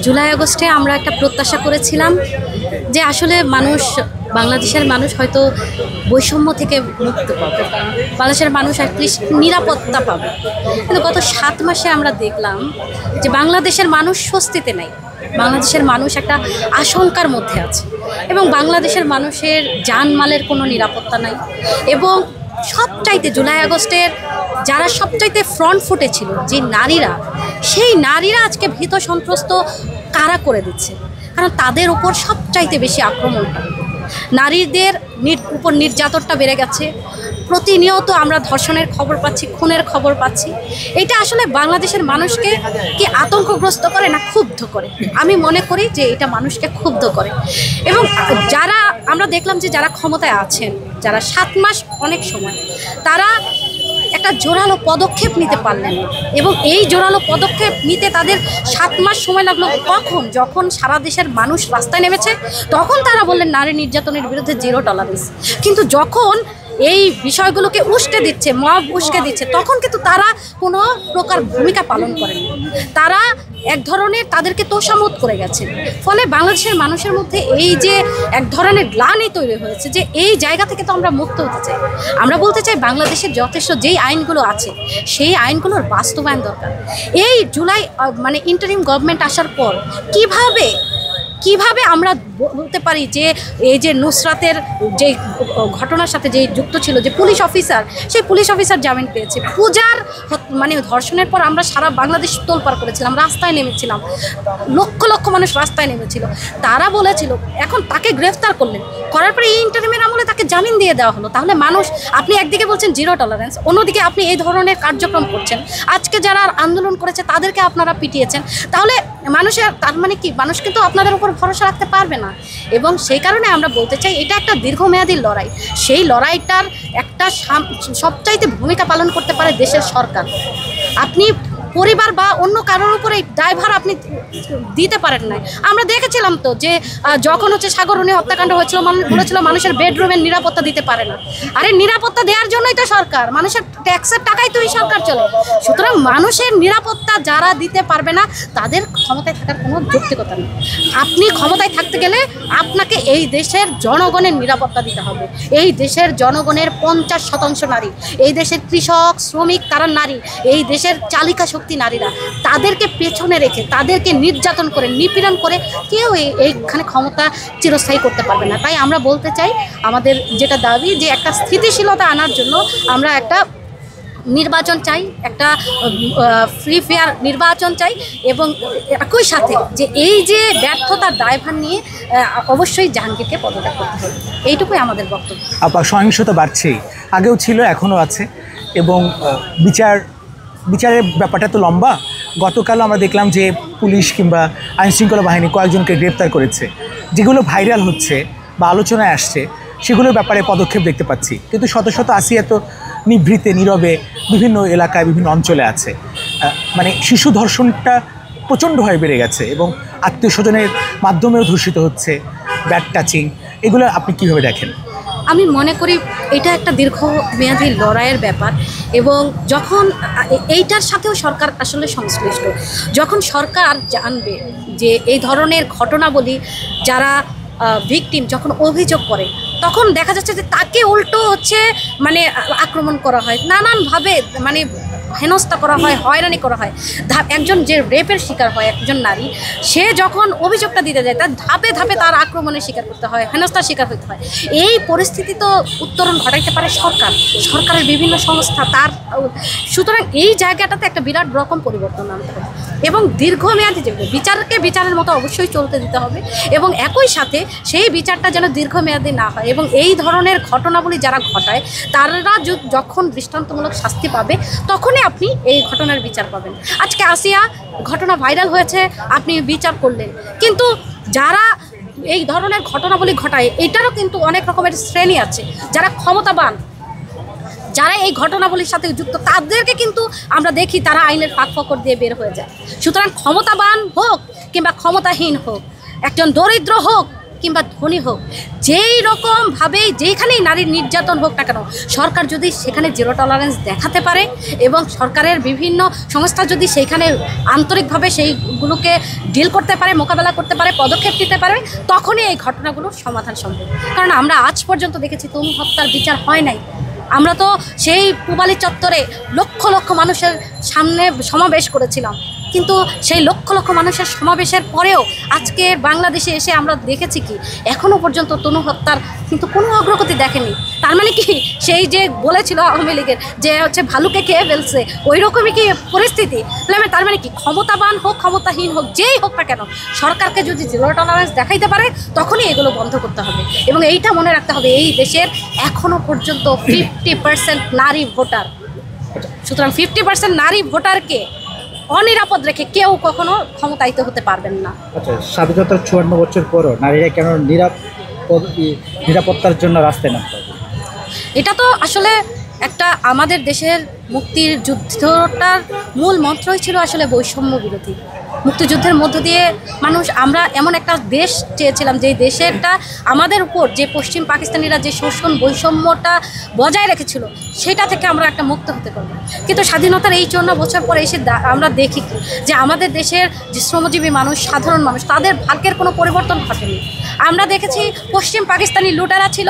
জুলাই আগস্টে আমরা একটা প্রত্যাশা করেছিলাম যে আসলে বাংলাদেশের মানুষ হয়তো বৈষম্য থেকে মুক্ত পাবে, বাংলাদেশের মানুষ অ্যাটলিস্ট নিরাপত্তা পাবে। কিন্তু গত 7 মাসে আমরা দেখলাম যে বাংলাদেশের মানুষ স্বস্তিতে নাই, বাংলাদেশের মানুষ একটা আশঙ্কার মধ্যে আছে এবং বাংলাদেশের মানুষের জানমালের কোনো নিরাপত্তা নাই। এবং সবচাইতে জুলাই আগস্টের যারা সবচাইতে ফ্রন্ট ফুটে ছিল যে নারীরা, সেই নারীরা আজকে ভীত সন্ত্রস্ত কারা করে দিচ্ছে, কারণ তাদের উপর সবচাইতে বেশি আক্রমণ হয়। নারীদের উপর নির্যাতনটা বেড়ে গেছে, প্রতিনিয়ত আমরা ধর্ষণের খবর পাচ্ছি, খুনের খবর পাচ্ছি। এটা আসলে বাংলাদেশের মানুষকে কি আতঙ্কগ্রস্ত করে না ক্ষুব্ধ করে? আমি মনে করি যে এটা মানুষকে ক্ষুব্ধ করে। এবং যারা আমরা দেখলাম যে যারা ক্ষমতায় আছেন, যারা 7 মাস অনেক সময়, তারা একটা জোরালো পদক্ষেপ নিতে পারলেন না। এবং এই জোরালো পদক্ষেপ নিতে তাদের 7 মাস সময় লাগলো কখন? যখন সারা দেশের মানুষ রাস্তায় নেমেছে, তখন তারা বললেন নারী নির্যাতনের বিরুদ্ধে 0 টলারেন্স। কিন্তু যখন এই বিষয়গুলোকে উস্কে দিচ্ছে, মব উস্কে দিচ্ছে, তখন কিন্তু তারা কোনো প্রকার ভূমিকা পালন করেন। তারা এক ধরনের তাদেরকে তোষামত করে গেছে। ফলে বাংলাদেশের মানুষের মধ্যে এই যে এক ধরনের গ্লানি তৈরি হয়েছে, যে এই জায়গা থেকে তো আমরা মুক্ত হতে চাই। আমরা বলতে চাই বাংলাদেশের যথেষ্ট যেই আইনগুলো আছে সেই আইনগুলোর বাস্তবায়ন দরকার। এই জুলাই ইন্টারিম গভর্নমেন্ট আসার পর কিভাবে আমরা বলতে পারি যে এই যে নুসরাতের যে ঘটনার সাথে যে যুক্ত ছিল যে পুলিশ অফিসার, সেই পুলিশ অফিসার জামিন পেয়েছে। পূজার ধর্ষণের পর আমরা সারা বাংলাদেশ তোলপাড় করেছিলাম, রাস্তায় নেমেছিলাম, লক্ষ লক্ষ মানুষ রাস্তায় নেমেছিল। তারা বলেছিল, এখন তাকে গ্রেফতার করলেন, করার পরে এই ইন্টারিমের আমলে তাকে জামিন দিয়ে দেওয়া হলো। তাহলে মানুষ, আপনি একদিকে বলছেন 0 টলারেন্স, অন্যদিকে আপনি এই ধরনের কার্যক্রম করছেন। আজকে যারা আন্দোলন করেছে তাদেরকে আপনারা পিটিয়েছেন। তাহলে মানুষের তার মানে কি? মানুষ কিন্তু আপনাদের উপর ভরসা রাখতে পারবে না। এবং সেই কারণে আমরা বলতে চাই এটা একটা দীর্ঘমেয়াদী লড়াই। সেই লড়াইটার একটা সবচাইতে ভূমিকা পালন করতে পারে দেশের সরকার। আপনি পরিবার বা অন্য কারোর উপরে দায়ভার আপনি দিতে পারেন না। আমরা দেখেছিলাম তো যে যখন সাগররুনি হত্যাকাণ্ড হয়েছিল, বলেছিল মানুষের বেডরুমের নিরাপত্তা দিতে পারে না। আরে নিরাপত্তা দেওয়ার জন্যই তো সরকার, মানুষের ট্যাক্সের টাকাই তো এই সরকার চলে। সুতরাং মানুষের নিরাপত্তা যারা দিতে পারবে না তাদের ক্ষমতায় থাকার কোনো যৌক্তিকতা নেই। আপনি ক্ষমতায় থাকতে গেলে আপনাকে এই দেশের জনগণের নিরাপত্তা দিতে হবে। এই দেশের জনগণের 50% নারী, এই দেশের কৃষক শ্রমিক তারা নারী, এই দেশের চালিকা নারীরা, তাদেরকে পেছনে রেখে তাদেরকে নির্যাতন করে নিপীড়ন করে কেউ এইখানে ক্ষমতা চিরস্থায়ী করতে পারবে না। তাই আমরা বলতে চাই, আমাদের যেটা দাবি যে একটা স্থিতিশীলতা আনার জন্য আমরা একটা নির্বাচন চাই, একটা ফ্রি ফেয়ার নির্বাচন চাই। এবং একই সাথে যে এই যে ব্যর্থতার দায়ভার নিয়ে অবশ্যই জাহাঙ্গীরকে পদত্যাগ করতে হবে, এইটুকুই আমাদের বক্তব্য। সহিংসতা বাড়ছেই, আগেও ছিল, এখনও আছে। এবং বিচারের ব্যাপারটা তো লম্বা। গতকাল আমরা দেখলাম যে পুলিশ কিংবা আইনশৃঙ্খলা বাহিনী কয়েকজনকে গ্রেপ্তার করেছে। যেগুলো ভাইরাল হচ্ছে বা আলোচনায় আসছে সেগুলোর ব্যাপারে পদক্ষেপ দেখতে পাচ্ছি, কিন্তু শত শত আসিয়া তো নিভৃতে নীরবে বিভিন্ন এলাকায় বিভিন্ন অঞ্চলে আছে। শিশু ধর্ষণটা প্রচণ্ডভাবে বেড়ে গেছে এবং আত্মীয় স্বজনের মাধ্যমেও ধর্ষিত হচ্ছে, ব্যাড টাচিং। এগুলো আপনি কীভাবে দেখেন? আমি মনে করি এটা একটা দীর্ঘমেয়াদী লড়াইয়ের ব্যাপার। এবং যখন এইটার সাথেও সরকার আসলে সংশ্লিষ্ট, যখন সরকার জানবে যে এই ধরনের ঘটনাবলী যারা ভিকটিম যখন অভিযোগ করে, তখন দেখা যাচ্ছে যে তাকে উল্টো আক্রমণ করা হয়, নানানভাবে হেনস্থা করা হয়, হয়রানি করা হয়। একজন যে রেপের শিকার হয় একজন নারী, সে যখন অভিযোগটা দিতে যায় তার ধাপে ধাপে তার আক্রমণের শিকার করতে হয়, হেনস্থার শিকার হতে হয়। এই পরিস্থিতি তো উত্তরণ ঘটাইতে পারে সরকারের বিভিন্ন সংস্থা। সুতরাং এই জায়গাটাতে একটা বিরাট রকম পরিবর্তন আনতে হবে এবং দীর্ঘমেয়াদী বিচারের মতো অবশ্যই চলতে দিতে হবে। এবং একই সাথে সেই বিচারটা যেন দীর্ঘমেয়াদী না হয়। এবং এই ধরনের ঘটনাবলী যারা ঘটায় তারা যখন দৃষ্টান্তমূলক শাস্তি পাবে, তখনই আপনি এই ঘটনার বিচার পাবেন। আজকে আসিয়া ঘটনা ভাইরাল হয়েছে, আপনি বিচার করলেন, কিন্তু যারা এই ধরনের ঘটনাবলী ঘটায় এটারও কিন্তু অনেক রকমের শ্রেণী আছে। যারা ক্ষমতাবান, যারা এই ঘটনাবলীর সাথে যুক্ত, তাদেরকে কিন্তু আমরা দেখি তারা আইনের ফাঁক দিয়ে বের হয়ে যায়। সুতরাং ক্ষমতাবান হোক কিংবা ক্ষমতাহীন হোক, একজন দরিদ্র হোক কিংবা ধনী হোক, যেই রকমভাবেই যেইখানেই নারীর নির্যাতন হোক না কেন, সরকার যদি সেখানে জিরো টলারেন্স দেখাতে পারে এবং সরকারের বিভিন্ন সংস্থা যদি সেইখানে আন্তরিকভাবে সেইগুলোকে ডিল করতে পারে, মোকাবেলা করতে পারে, পদক্ষেপ নিতে পারে, তখনই এই ঘটনাগুলোর সমাধান সম্ভব। কারণ আমরা আজ পর্যন্ত দেখেছি তনু হত্যার বিচার হয় নাই। আমরা তো সেই পূবালী চত্বরে লক্ষ লক্ষ মানুষের সামনে সমাবেশ করেছিলাম, কিন্তু সেই লক্ষ লক্ষ মানুষের সমাবেশের পরেও আজকে বাংলাদেশে এসে আমরা দেখেছি কি এখনও পর্যন্ত তনু হত্যার কিন্তু কোনো অগ্রগতি দেখেনি। তার মানে কি সেই যে বলেছিল আওয়ামী লীগের যে হচ্ছে ভালুকে খেয়ে ফেলছে, ওই রকমই কি পরিস্থিতি? তার মানে কি ক্ষমতাবান হোক ক্ষমতাহীন হোক যেই হোক না কেন, সরকারকে যদি জিরো টলারেন্স দেখাইতে পারে তখনই এগুলো বন্ধ করতে হবে। এবং এইটা মনে রাখতে হবে, এই দেশের এখনও পর্যন্ত 50% নারী ভোটার। সুতরাং 50% নারী ভোটারকে অনিরাপদ রেখে কেউ কখনো ক্ষমতায়িত হতে পারবেন না। আচ্ছা, স্বাধীনতার 54 বছর পরও নারীরা কেন নিরাপত্তার জন্য রাস্তায় নামতে হবে? এটা তো আসলে একটা আমাদের দেশের মুক্তির যুদ্ধটার মূল মন্ত্রই ছিল আসলে বৈষম্য বিরোধী। মুক্তিযুদ্ধের মধ্য দিয়ে মানুষ, আমরা এমন একটা দেশ চেয়েছিলাম যে দেশেরটা আমাদের উপর যে পশ্চিম পাকিস্তানিরা যে শোষণ বৈষম্যটা বজায় রেখেছিল সেটা থেকে আমরা একটা মুক্ত হতে পারবো। কিন্তু স্বাধীনতার এই 54 বছর পরে এসে আমরা দেখি যে আমাদের দেশের যে শ্রমজীবী মানুষ, সাধারণ মানুষ, তাদের ভাগ্যের কোনো পরিবর্তন ঘটেনি। আমরা দেখেছি পশ্চিম পাকিস্তানি লুটেরা ছিল,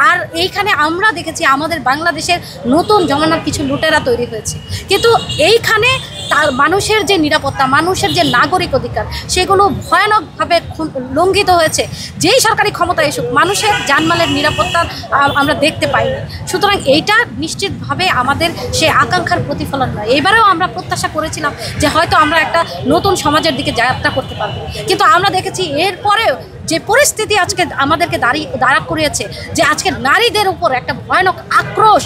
আর এইখানে আমরা দেখেছি আমাদের বাংলাদেশের নতুন জমানার কিছু লুটেরা তৈরি হয়েছে। কিন্তু এইখানে তার মানুষের যে নিরাপত্তা, মানুষের যে নাগরিক অধিকার, সেগুলো ভয়ানকভাবে লঙ্ঘিত হয়েছে। যেই সরকারি ক্ষমতা এসুক, মানুষের জানমালের নিরাপত্তা আমরা দেখতে পাইনি। সুতরাং এইটা নিশ্চিতভাবে আমাদের সে আকাঙ্ক্ষার প্রতিফলন নয়। এবারেও আমরা প্রত্যাশা করেছিলাম যে হয়তো আমরা একটা নতুন সমাজের দিকে যাত্রা করতে পারবো, কিন্তু আমরা দেখেছি এরপরেও যে পরিস্থিতি আজকে আমাদেরকে দাঁড়া করিয়েছে, যে আজকে নারীদের উপর একটা ভয়ানক আক্রোশ,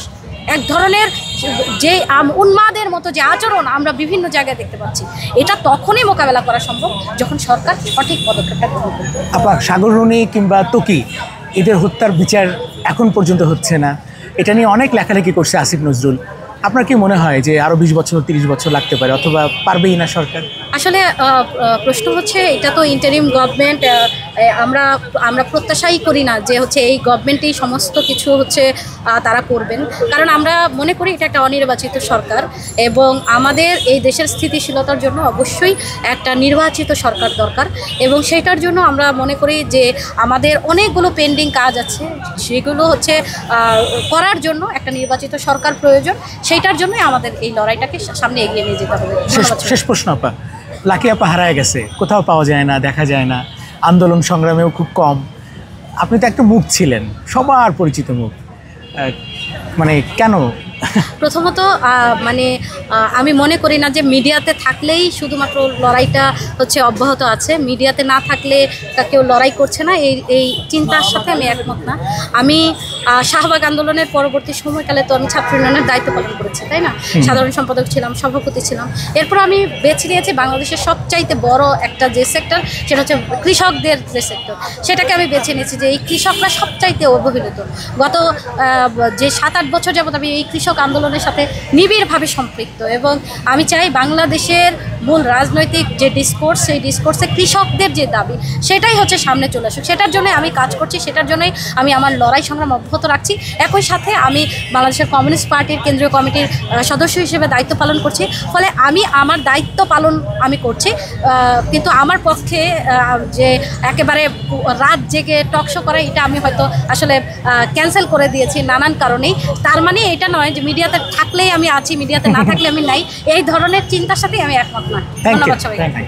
এক ধরনের যে উন্মাদের মতো যে আচরণ আমরা বিভিন্ন জায়গায় দেখতে পাচ্ছি, এটা তখনই মোকাবেলা করা সম্ভব যখন সরকার সঠিক পদক্ষেপটা গ্রহণ করবে। আপা, সাগররুনি কিংবা ত্বকি এদের হত্যার বিচার এখন পর্যন্ত হচ্ছে না, এটা নিয়ে অনেক লেখালেখি করছে আসিফ নজরুল। আপনার কি মনে হয় যে আরও 20 বছর 30 বছর লাগতে পারে, অথবা পারবেই না সরকার? আসলে প্রশ্ন হচ্ছে, এটা তো ইন্টারিম গভর্নমেন্ট, আমরা প্রত্যাশাই করি না যে হচ্ছে এই গভর্নমেন্টেই সমস্ত কিছু হচ্ছে তারা করবেন। কারণ আমরা মনে করি এটা একটা অনির্বাচিত সরকার, এবং আমাদের এই দেশের স্থিতিশীলতার জন্য অবশ্যই একটা নির্বাচিত সরকার দরকার। এবং সেইটার জন্য আমরা মনে করি যে আমাদের অনেকগুলো পেন্ডিং কাজ আছে, সেগুলো হচ্ছে করার জন্য একটা নির্বাচিত সরকার প্রয়োজন। সেইটার জন্যই আমাদের এই লড়াইটাকে সামনে এগিয়ে নিয়ে যেতে হবে। শেষ প্রশ্ন আপা, লাকি আপা হারায় গেছে, কোথাও পাওয়া যায় না, দেখা যায় না, আন্দোলন সংগ্রামেও খুব কম। আপনি তো একটা মুখ ছিলেন, সবার পরিচিত মুখ, মানে কেন? প্রথমত আমি মনে করি না যে মিডিয়াতে থাকলেই শুধুমাত্র লড়াইটা হচ্ছে অব্যাহত আছে, মিডিয়াতে না থাকলে কেউ লড়াই করছে না, এই চিন্তার সাথে আমি একমত না। আমি শাহবাগ আন্দোলনের পরবর্তী সময়কালে তো আমি ছাত্র ইউনিয়নের দায়িত্ব পালন করেছি, তাই না? সাধারণ সম্পাদক ছিলাম, সভাপতি ছিলাম। এরপর আমি বেছে নিয়েছি বাংলাদেশের সবচাইতে বড় একটা যে সেক্টর, সেটা হচ্ছে কৃষকদের যে সেক্টর, সেটাকে আমি বেছে নিয়েছি যে এই কৃষকরা সবচাইতে অবহেলিত। গত যে 7-8 বছর যাবত আমি এই কৃষক আন্দোলনের সাথে নিবিড়ভাবে সম্পৃক্ত, এবং আমি চাই বাংলাদেশের মূল রাজনৈতিক যে ডিসকোর্স, সেই ডিসকোর্সে কৃষকদের যে দাবি সেটাই হচ্ছে সামনে চলে আসুক। সেটার জন্য আমি কাজ করছি, সেটার জন্যই আমি আমার লড়াই সংগ্রাম অব্যাহত রাখছি। একই সাথে আমি বাংলাদেশের কমিউনিস্ট পার্টির কেন্দ্রীয় কমিটির সদস্য হিসেবে দায়িত্ব পালন করছি। ফলে আমি আমার দায়িত্ব পালন করছি, কিন্তু আমার পক্ষে যে একেবারে রাত জেগে টকশো করা, এটা আমি হয়তো আসলে ক্যান্সেল করে দিয়েছি নানান কারণেই। তার মানে এটা নয় যে মিডিয়াতে থাকলেই আমি আছি, মিডিয়াতে না থাকলে আমি নাই, এই ধরনের চিন্তার সাথে আমি একমত না। ধন্যবাদ সবাইকে।